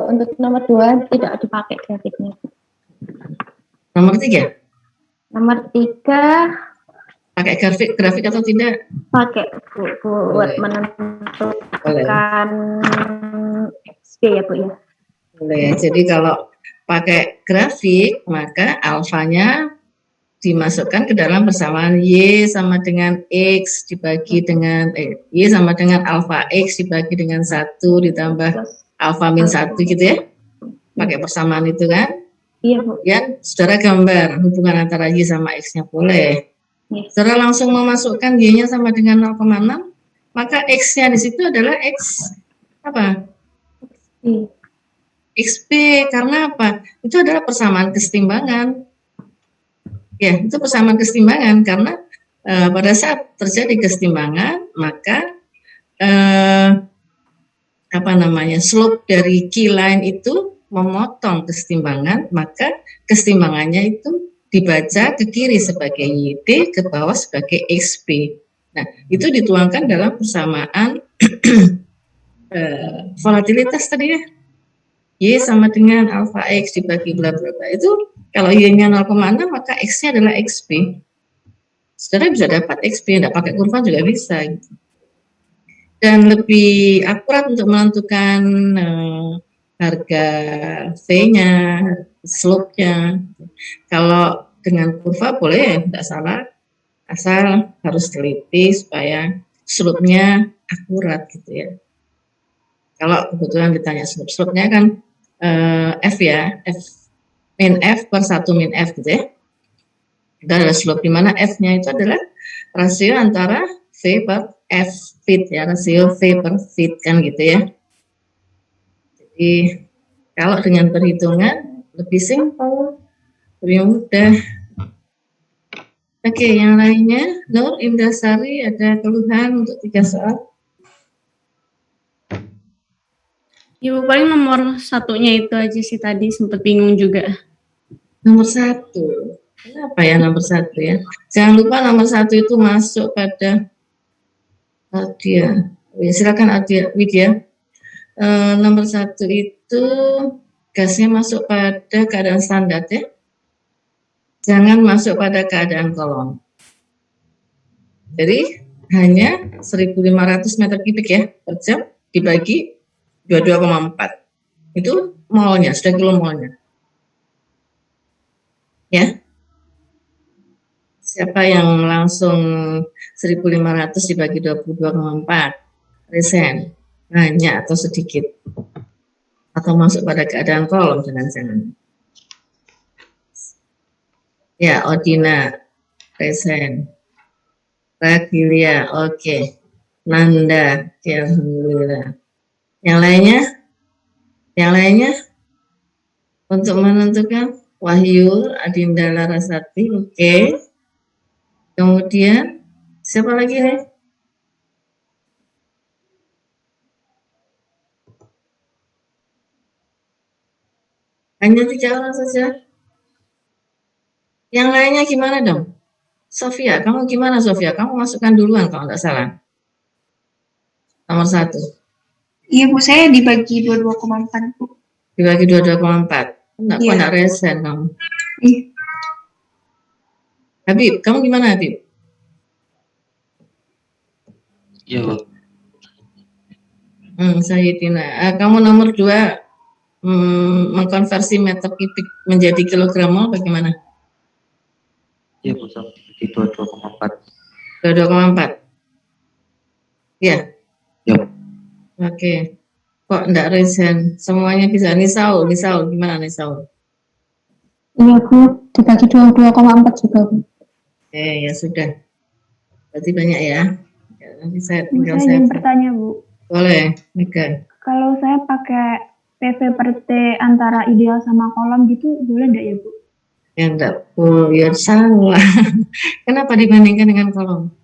Untuk nomor 2 tidak dipakai grafiknya. Nomor 3? Nomor 3 pakai grafik atau tidak? Pakai buat menentukan XP ya Bu ya. Boleh. Jadi kalau pakai grafik maka alfanya dimasukkan ke dalam persamaan Y sama dengan X dibagi dengan Y sama dengan alfa X dibagi dengan 1 ditambah alfa min 1 gitu ya. Pakai persamaan itu kan? Iya Bu. Ya, saudara gambar hubungan antara Y sama X-nya boleh. Saudara langsung memasukkan Y-nya sama dengan 0,6, maka X-nya di situ adalah X apa? XP, karena apa? Itu adalah persamaan kesetimbangan. Ya, itu persamaan kesetimbangan karena pada saat terjadi kesetimbangan, maka slope dari key line itu memotong kesetimbangan, maka kesetimbangannya itu dibaca ke kiri sebagai YT, ke bawah sebagai XP. Nah, itu dituangkan dalam persamaan volatilitas tadi ya. Y sama dengan alfa X dibagi bla bla bla. Itu kalau Y-nya 0,6 maka X-nya adalah XP. Saudara bisa dapat XP, tidak pakai kurva juga bisa. Gitu. Dan lebih akurat untuk menentukan harga V-nya, slope-nya. Kalau dengan kurva boleh, tidak salah, asal harus teliti supaya slope-nya akurat gitu ya. Kalau kebetulan ditanya slope-nya kan F ya, min F per 1 min F gitu ya. Itu adalah slope, di mana F-nya itu adalah rasio antara V per F fit ya, rasio V per fit kan gitu ya. Jadi kalau dengan perhitungan lebih simpel, lebih mudah. Oke, yang lainnya, Nur Indasari ada keluhan untuk 3 soal? Ibu paling nomor 1-nya itu aja sih, tadi sempat bingung juga. Nomor 1, kenapa ya nomor 1 ya? Jangan lupa nomor 1 itu masuk pada Adia. Ya, silakan Adia, Widya. Nomor 1 itu gasnya masuk pada keadaan standar ya. Jangan masuk pada keadaan kolom. Jadi hanya 1.500 meter kubik ya per jam dibagi 22,4. Itu molnya, sudah kilomolnya. Ya. Siapa yang langsung 1.500 dibagi 22,4? Resen. Banyak atau sedikit? Atau masuk pada keadaan kolom, jangan-jangan. Ya, Odina, Resen, Ragilia, oke. Nanda, ya, alhamdulillah. Yang lainnya? Yang lainnya? Untuk menentukan Wahyu, Adinda Larasati, oke. Kemudian, siapa lagi nih? Hanya 3 orang saja. Yang lainnya gimana dong? Sofia, kamu gimana Sofia? Kamu masukkan duluan kalau nggak salah. Nomor 1. Iya Bu, saya dibagi 22,4 Bu. Dibagi 22,4. Enggak resen kamu. Iya. Habib, kamu gimana Habib? Iya Bu. Sayyidina. Kamu nomor 2 mengkonversi meter kubik menjadi kilogram mol bagaimana? Iya Bu, sama di 22,4. 22,4. Ya. Ya. Oke. Kok enggak resen? Semuanya bisa. Nisaul gimana Nisaul? Iya Bu, dibagi 22,4 juga Bu. Ya sudah. Berarti banyak ya. Nanti saya tinggal saya ingin bertanya Bu. Boleh, Mika. Kalau saya pakai PV per T antara ideal sama kolom gitu, boleh enggak ya Bu? Ya enggak, ya salah. Kenapa dibandingkan dengan kolom?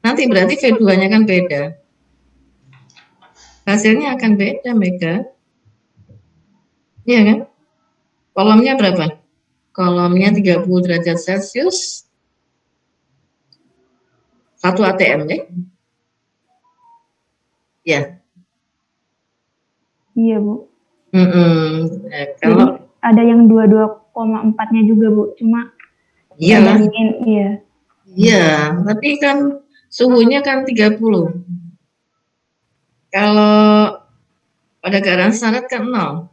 Nanti berarti V2-nya kan beda. Hasilnya akan beda, Mega. Iya kan? Kolomnya berapa? Kolomnya 30 derajat Celcius. 1 ATM ya. Ya. Iya, Bu. Kalau Jadi ada yang 22,4-nya juga, Bu. Cuma iyalah, bandingin, iya. iya, tapi kan suhunya kan 30. Kalau pada keadaan standar kan 0.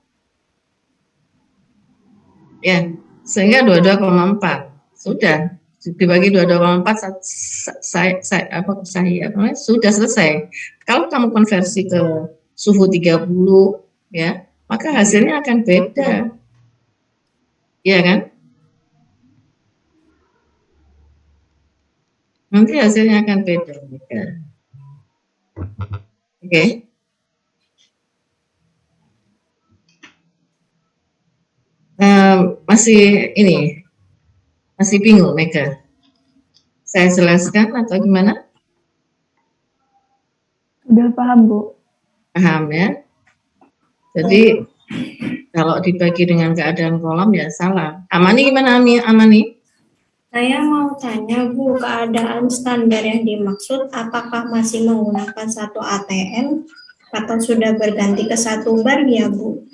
Ya, sehingga 22,4. Sudah dibagi 22,4 sudah selesai. Kalau kamu konversi ke suhu 30 ya, maka hasilnya akan beda. Iya kan? Nanti hasilnya akan beda. Oke. Masih bingung, Mega? Saya jelaskan atau gimana? Udah paham, Bu. Paham ya? Jadi kalau dibagi dengan keadaan kolom ya salah. Amani gimana, Amani? Saya mau tanya Bu, keadaan standar yang dimaksud apakah masih menggunakan satu ATM atau sudah berganti ke satu bar ya Bu?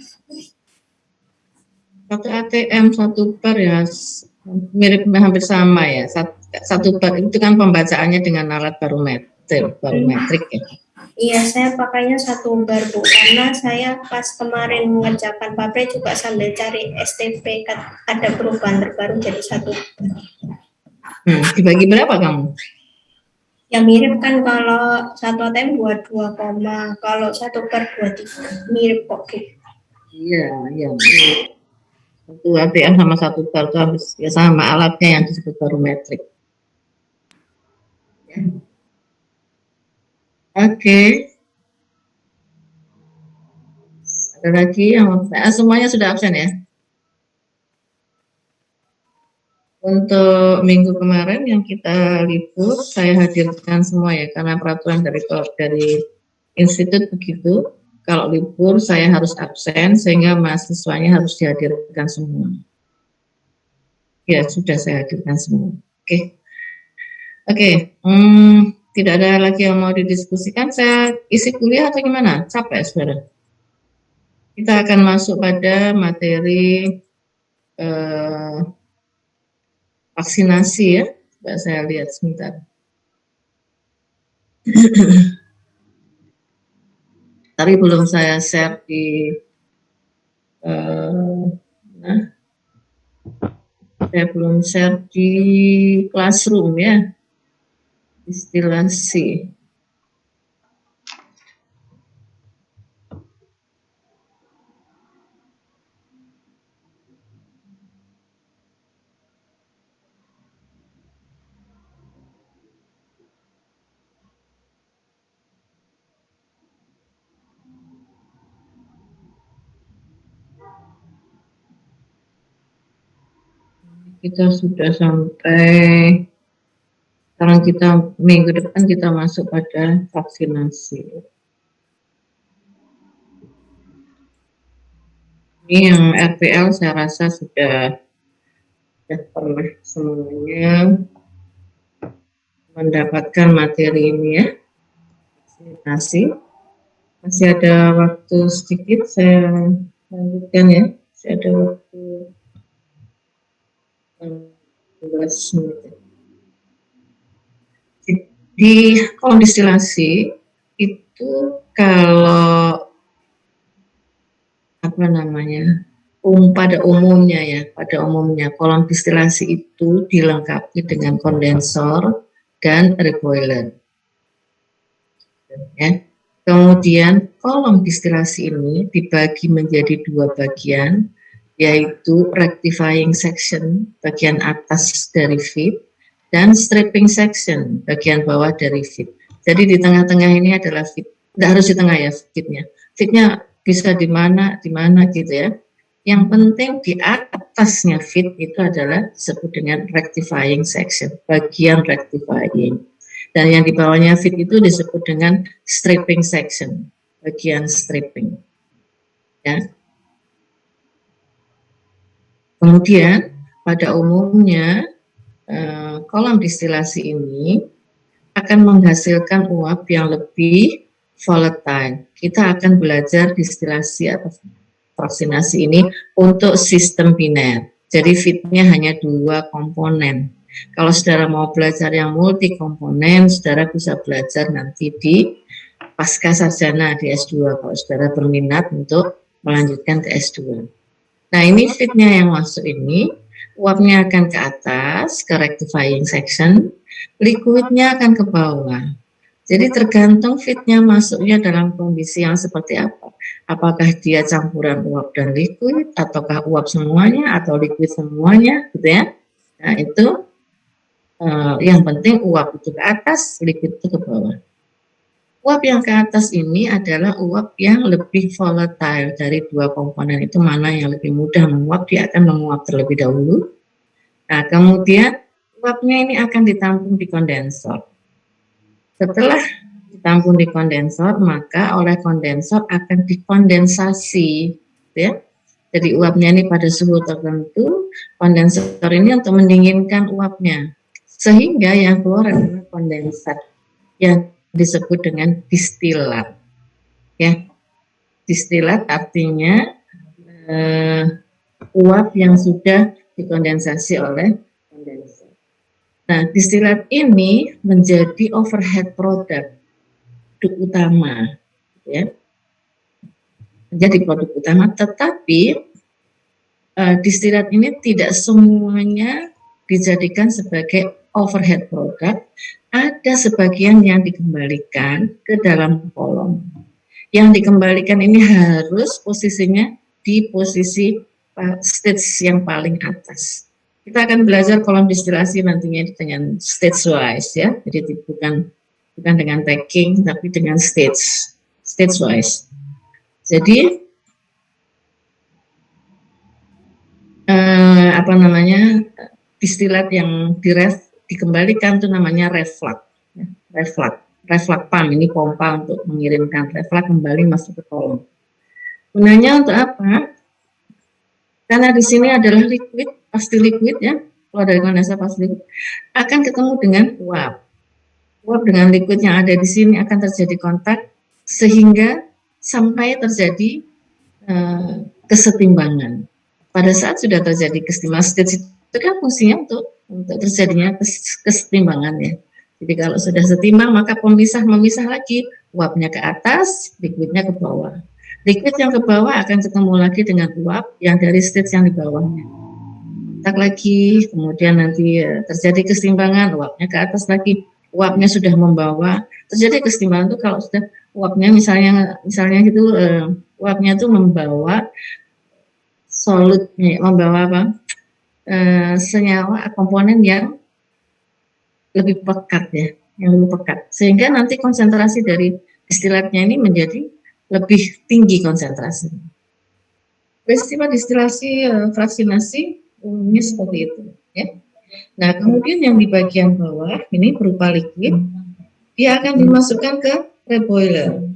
Satu ATM, satu bar ya mirip hampir sama ya. Satu bar itu kan pembacaannya dengan alat barometrik ya. Iya, saya pakainya satu bar Bu, karena saya pas kemarin mengerjakan papre juga sambil cari STP, ada perubahan terbaru jadi satu bar. Dibagi berapa kamu? Ya mirip kan, kalau satu ATM 22, kalau satu bar 23, mirip kok Bu. Iya. Satu ATM sama satu bar itu habis ya sama alatnya yang disebut barometrik. Oke. Ada lagi yang semuanya sudah absen ya? Untuk minggu kemarin yang kita libur, saya hadirkan semua ya, karena peraturan dari institut begitu. Kalau libur saya harus absen, sehingga mahasiswanya harus dihadirkan semua. Ya, sudah saya hadirkan semua. Oke. Tidak ada lagi yang mau didiskusikan. Saya isi kuliah atau gimana? Capek, saudara? Kita akan masuk pada materi vaksinasi ya. Coba saya lihat sebentar. Tapi belum saya share di saya belum share di Classroom ya. Distilasi. Kita sudah sampai, sekarang kita minggu depan kita masuk pada vaksinasi. Ini yang RPL saya rasa sudah pernah semuanya mendapatkan materi ini ya, vaksinasi. Masih ada waktu sedikit, saya lanjutkan ya, masih ada waktu 15 menit. Di kolom distilasi itu kalau pada umumnya kolom distilasi itu dilengkapi dengan kondensor dan reboiler. Ya. Kemudian kolom distilasi ini dibagi menjadi dua bagian, yaitu rectifying section bagian atas dari feed dan stripping section bagian bawah dari feed. Jadi di tengah-tengah ini adalah feed. Tidak harus di tengah ya feednya. Feednya bisa di mana gitu ya. Yang penting di atasnya feed itu adalah disebut dengan rectifying section, bagian rectifying. Dan yang di bawahnya feed itu disebut dengan stripping section, bagian stripping. Ya. Kemudian pada umumnya kolam distilasi ini akan menghasilkan uap yang lebih volatile. Kita akan belajar distilasi atau fraksinasi ini untuk sistem biner. Jadi fitnya hanya 2 komponen. Kalau saudara mau belajar yang multi komponen, saudara bisa belajar nanti di pasca sarjana di S2 kalau saudara berminat untuk melanjutkan ke S2. Nah, ini fitnya yang masuk ini, uapnya akan ke atas, ke rectifying section, liquidnya akan ke bawah. Jadi tergantung fitnya masuknya dalam kondisi yang seperti apa. Apakah dia campuran uap dan liquid, ataukah uap semuanya, atau liquid semuanya, gitu ya. Nah, itu yang penting uap itu ke atas, liquid itu ke bawah. Uap yang ke atas ini adalah uap yang lebih volatile dari 2 komponen itu, mana yang lebih mudah menguap, dia akan menguap terlebih dahulu. Nah, kemudian uapnya ini akan ditampung di kondensor. Setelah ditampung di kondensor, maka oleh kondensor akan dikondensasi, ya. Jadi uapnya ini pada suhu tertentu, kondensor ini untuk mendinginkan uapnya, sehingga yang keluar adalah kondensat yang disebut dengan distilat. Ya, distilat artinya uap yang sudah dikondensasi oleh kondensor. Nah, distilat ini menjadi overhead product, produk utama, ya, menjadi produk utama. Tetapi distilat ini tidak semuanya dijadikan sebagai overhead product. Ada sebagian yang dikembalikan ke dalam kolom. Yang dikembalikan ini harus posisinya di posisi stage yang paling atas. Kita akan belajar kolom distilasi nantinya dengan stage wise, ya. Jadi bukan dengan packing, tapi dengan stage wise. Jadi distilat yang dikembalikan itu namanya reflux, ya. reflux pump, ini pompa untuk mengirimkan reflux kembali masuk ke kolom. Gunanya untuk apa? Karena di sini adalah liquid, pasti liquid, ya, keluar dari kondensor pasti liquid, akan ketemu dengan uap. Uap dengan liquid yang ada di sini akan terjadi kontak sehingga sampai terjadi kesetimbangan. Pada saat sudah terjadi kesetimbangan, stage itu kan fungsinya untuk terjadinya kesetimbangan, ya. Jadi kalau sudah setimbang maka memisah lagi, uapnya ke atas, liquidnya ke bawah. Liquid yang ke bawah akan ketemu lagi dengan uap yang dari stage yang di bawahnya. Tak lagi, kemudian nanti terjadi kesetimbangan, uapnya ke atas lagi, uapnya sudah membawa, terjadi kesetimbangan itu kalau sudah uapnya misalnya gitu, uapnya itu membawa solutnya, membawa apa? Senyawa komponen yang lebih pekat, ya, yang lebih pekat, sehingga nanti konsentrasi dari distilatnya ini menjadi lebih tinggi konsentrasi. Peristiwa distilasi fraksinasi umumnya seperti itu, ya. Nah, kemudian yang di bagian bawah ini berupa liquid, dia akan dimasukkan ke reboiler.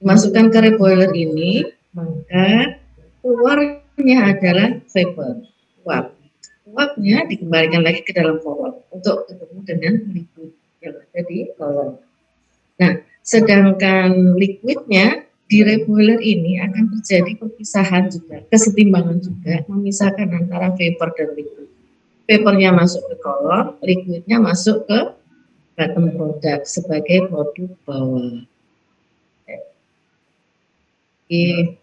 Dimasukkan ke reboiler ini, maka keluarnya adalah vapor, uap. Uapnya dikembalikan lagi ke dalam kolom untuk ketemu dengan liquid yang ada di kolom. Nah, sedangkan liquidnya di reboiler ini akan terjadi perpisahan juga, kesetimbangan juga, memisahkan antara vapor dan liquid. Vapornya masuk ke kolom, liquidnya masuk ke bottom product sebagai produk bawah. Oke.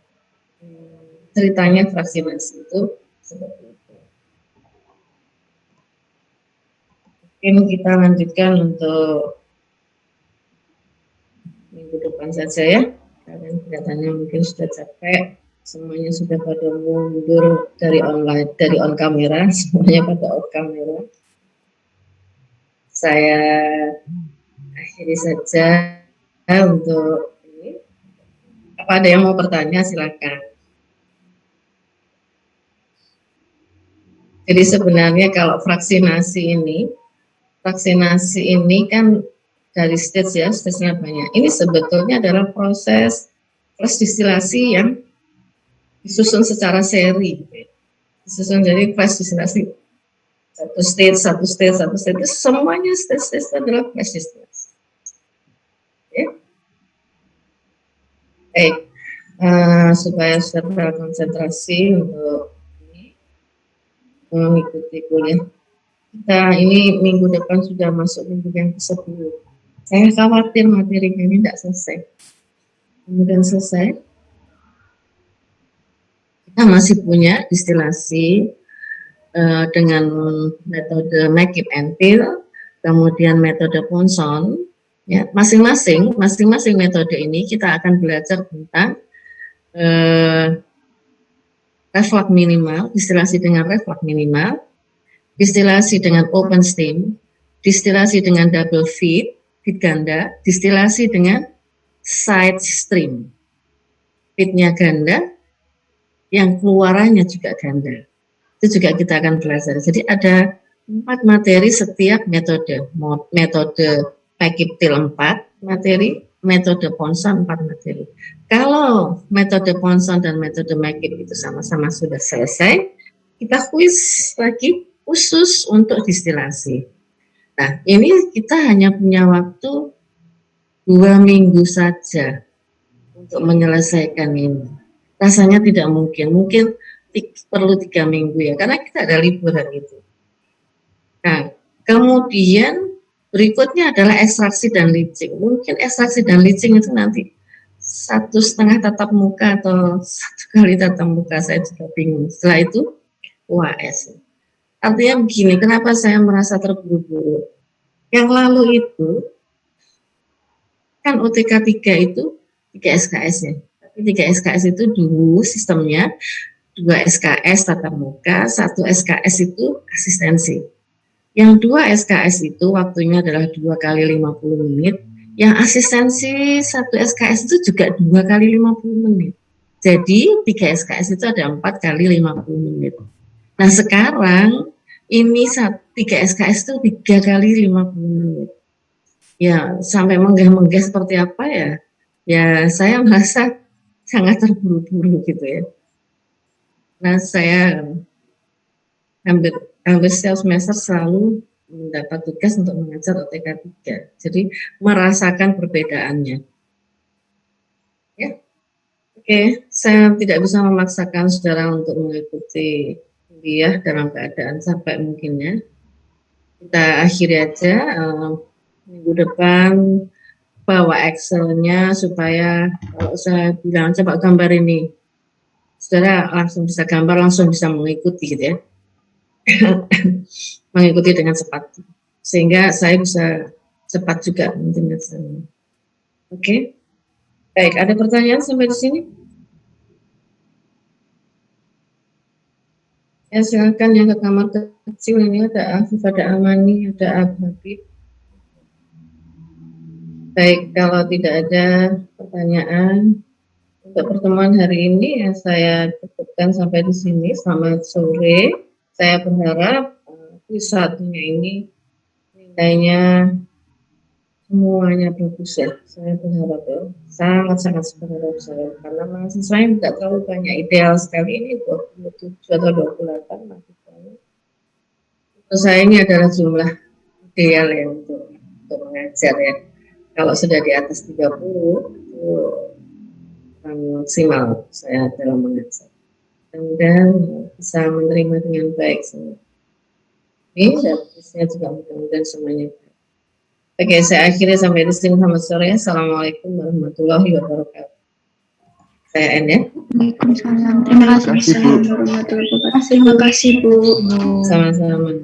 Ceritanya fraksinasi itu seperti itu. Mungkin kita lanjutkan untuk minggu depan saja, ya. Kalian kelihatannya mungkin sudah capek, semuanya sudah pada mundur dari online, dari on kamera, semuanya pada off kamera. Saya akhiri saja untuk ini. Apa ada yang mau bertanya, silakan. Jadi sebenarnya kalau vaksinasi ini kan dari stage, ya, stage-nya banyak. Ini sebetulnya adalah proses distilasi yang disusun secara seri. Disusun jadi flash distilasi satu stage, semuanya stage adalah flash distilasi. Ya. Baik, supaya serba konsentrasi untuk mengikuti kuliah kita ini minggu depan sudah masuk minggu yang ke-10. Saya khawatir materi ini tidak selesai. Kemudian selesai, kita masih punya distilasi dengan metode make it and fill, kemudian metode Ponson. Ya, masing-masing metode ini kita akan belajar tentang reflux minimal, distilasi dengan reflux minimal, distilasi dengan open steam, distilasi dengan double feed ganda, distilasi dengan side stream. Feednya ganda, yang keluarannya juga ganda. Itu juga kita akan belajar. Jadi ada 4 materi setiap metode. Metode Pekiptil 4 materi, metode Ponson 4 materi. Kalau metode Ponson dan metode Mekip itu sama-sama sudah selesai, kita kuis lagi khusus untuk distilasi. Nah, ini kita hanya punya waktu 2 minggu saja untuk menyelesaikan ini. Rasanya tidak mungkin perlu 3 minggu ya, karena kita ada liburan itu. Nah, kemudian berikutnya adalah ekstraksi dan leaching. Mungkin ekstraksi dan leaching itu nanti 1,5 tatap muka atau 1 kali tatap muka, saya juga bingung. Setelah itu UAS. Artinya begini, kenapa saya merasa terburu-buru? Yang lalu itu kan UTK 3 itu 3 SKS ya. Tapi 3 SKS itu dulu sistemnya 2 SKS tatap muka, 1 SKS itu asistensi. Yang 2 SKS itu waktunya adalah 2 kali 50 menit. Yang asistensi 1 SKS itu juga 2 kali 50 menit. Jadi 3 SKS itu ada 4 kali 50 menit. Nah sekarang ini 3 SKS itu 3 kali 50 menit. Ya sampai menggah-menggah seperti apa ya? Ya saya merasa sangat terburu-buru gitu ya. Nah saya hampir setiap semester selalu mendapat tugas untuk mengajar UTK 3. Jadi merasakan perbedaannya. Ya. Oke, saya tidak bisa memaksakan saudara untuk mengikuti kuliah dalam keadaan sampai mungkinnya. Kita akhiri aja minggu depan bawa Excel-nya supaya kalau saya bilang coba gambar ini, saudara langsung bisa gambar, langsung bisa mengikuti gitu ya. Mengikuti dengan cepat sehingga saya bisa cepat juga menjelaskannya. Oke. Baik, ada pertanyaan sampai di sini? Ya silakan yang ke kamar kecil ini ada Afif, ada Amani, ada Habib. Baik, kalau tidak ada pertanyaan untuk pertemuan hari ini ya saya cukupkan sampai di sini. Selamat sore. Saya berharap wisatanya ini nilainya semuanya bagus ya. Saya berharap ya, sangat-sangat berharap saya. Karena mahasiswa yang tidak terlalu banyak, ideal sekali ini 27 atau 28 mahasiswanya. Untuk saya ini adalah jumlah ideal ya untuk mengajar ya. Kalau sudah di atas 30 itu maksimal saya dalam mengajar. Mudah-mudahan bisa menerima dengan baik semua. Ini dan saya juga mudah-mudahan semuanya baik. Oke, saya akhiri sampai di sini. Selamat sore. Assalamualaikum warahmatullahi wabarakatuh. Saya N ya. Waalaikumsalam. Terima kasih Bu. Terima kasih Bu. Sama-sama.